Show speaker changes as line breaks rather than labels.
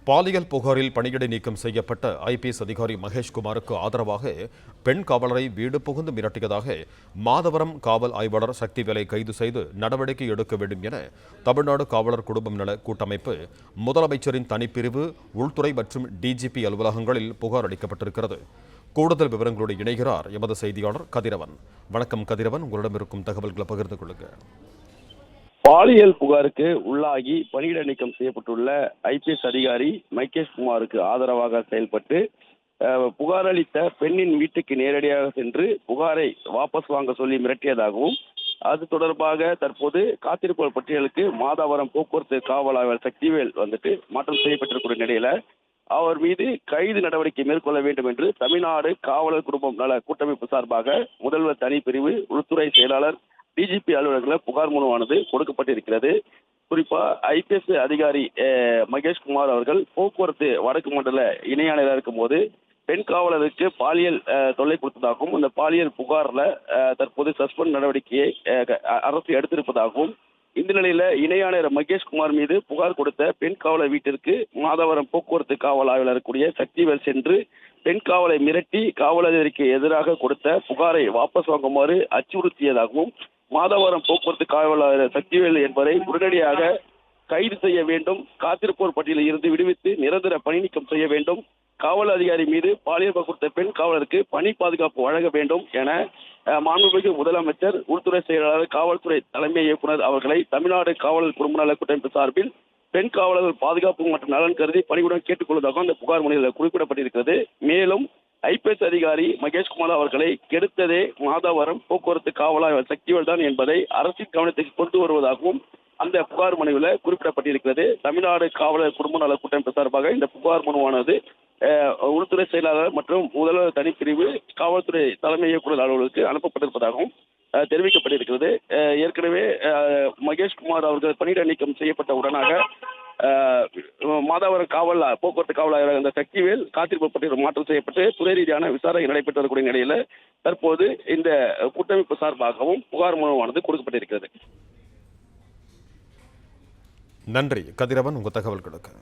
பாலியல் புகாரில் பணியிடை நீக்கம் செய்யப்பட்ட ஐபிஎஸ் அதிகாரி மகேஷ்குமாருக்கு ஆதரவாக பெண் காவலரை வீடு புகுந்து மிரட்டியதாக மாதவரம் காவல் ஆய்வாளர் சக்திவேலை கைது செய்து நடவடிக்கை எடுக்க வேண்டும் என தமிழ்நாடு காவலர் குடும்பம் நல கூட்டமைப்பு முதலமைச்சரின் தனிப்பிரிவு, உள்துறை மற்றும் டிஜிபி அலுவலகங்களில் புகார் அளிக்கப்பட்டிருக்கிறது. கூடுதல் விவரங்களோடு இணைகிறார் எமது செய்தியாளர் கதிரவன். வணக்கம் கதிரவன், உங்களிடம் இருக்கும் தகவல்களை பகிர்ந்து கொள்ளுங்கள்.
பாலியல் புகாருக்கு உள்ளாகி பணியிட நீக்கம் செய்யப்பட்டுள்ள ஐபிஎஸ் அதிகாரி மகேஷ்குமாருக்கு ஆதரவாக செயல்பட்டு புகார் அளித்த பெண்ணின் வீட்டுக்கு நேரடியாக சென்று புகாரை வாபஸ் வாங்க சொல்லி மிரட்டியதாகவும், அது தொடர்பாக தற்போது காத்திருப்போர் பட்டியலுக்கு மாதவரம் போக்குவரத்து காவல் ஆய்வாளர் சக்திவேல் மாற்றம் செய்யப்பட்டிருக்கிற நிலையில அவர் மீது கைது நடவடிக்கை மேற்கொள்ள வேண்டும் என்று தமிழ்நாடு காவலர் குடும்பம் நல கூட்டமைப்பு சார்பாக முதல்வர் தனிப்பிரிவு, உள்துறை செயலாளர், டிஜிபி அலுவலகத்தில் புகார் மனுவானது கொடுக்கப்பட்டிருக்கிறது. குறிப்பா ஐபிஎஸ் அதிகாரி மகேஷ்குமார் அவர்கள் போக்குவரத்து வடக்கு மண்டல இணை ஆணையராக இருக்கும் போது பெண் காவலருக்கு பாலியல் தொல்லை கொடுத்ததாகவும், இந்த பாலியல் புகார்ல தற்போது சஸ்பெண்ட் நடவடிக்கையை அரசு எடுத்திருப்பதாகவும், இந்த நிலையில இணை ஆணையர் மகேஷ்குமார் மீது புகார் கொடுத்த பெண் காவலர் வீட்டிற்கு மாதவரம் போக்குவரத்து காவல் ஆய்வாளர் கூடிய சக்திவேல் சென்று பெண் காவலை மிரட்டி காவலருக்கு எதிராக கொடுத்த புகாரை வாபஸ் வாங்குமாறு அச்சுறுத்தியதாகவும், மாதவரம் போக்குவரத்து காவலர் சக்திவேல் என்பதை உடனடியாக கைது செய்ய வேண்டும், காத்திருப்போர் பட்டியலில் இருந்து விடுவித்து நிரந்தர பணி நீக்கம் செய்ய வேண்டும், காவல் அதிகாரி மீது பாலியல் கொடுத்த பெண் காவலருக்கு பணி பாதுகாப்பு வழங்க வேண்டும் என மாண்புமிகு முதலமைச்சர், உள்துறை செயலாளர், காவல்துறை தலைமை இயக்குநர் அவர்களை தமிழ்நாடு காவலர் குடும்ப நல கூட்டமைப்பு சார்பில் பெண் காவலர்கள் பாதுகாப்பு மற்றும் நலன் கருதி பணியுடன் கேட்டுக்கொள்வதாக அந்த புகார் மனுவில் குறிப்பிடப்பட்டிருக்கிறது. மேலும் ஐபிஎஸ் அதிகாரி மகேஷ்குமார் அவர்களை கெடுத்ததே மாதவரம் போக்குவரத்து காவலர் சக்திவேல் தான் என்பதை அரசின் கவனத்துக்கு கொண்டு வருவதாகவும் அந்த புகார் மனுவில் குறிப்பிடப்பட்டிருக்கிறது. தமிழ்நாடு காவலர் குடும்ப நல கூட்டமைப்பு சார்பாக இந்த புகார் மனுவானது உள்துறை செயலாளர் மற்றும் முதல்வர் தனிப்பிரிவு, காவல்துறை தலைமை இயக்குநர் அலுவலருக்கு அனுப்பப்பட்டிருப்பதாகவும் தெரிவிக்கப்பட்டிருக்கிறது. ஏற்கனவே மகேஷ்குமார் அவர்கள் பணியிட நீக்கம் செய்யப்பட்ட உடனாக மாதவரம் காவல் போக்குவரத்து காவலர் அந்த சக்திவேல் காத்திருப்பு பட்டியல் மாற்றம் செய்யப்பட்டு துறை ரீதியான விசாரணை நடைபெற்று வரக்கூடிய நிலையில தற்போது இந்த கூட்டமைப்பு சார்பாகவும் புகார் மனுவானது கொடுக்கப்பட்டிருக்கிறது.
நன்றி கதிரவன், உங்க தகவல்களுக்கு.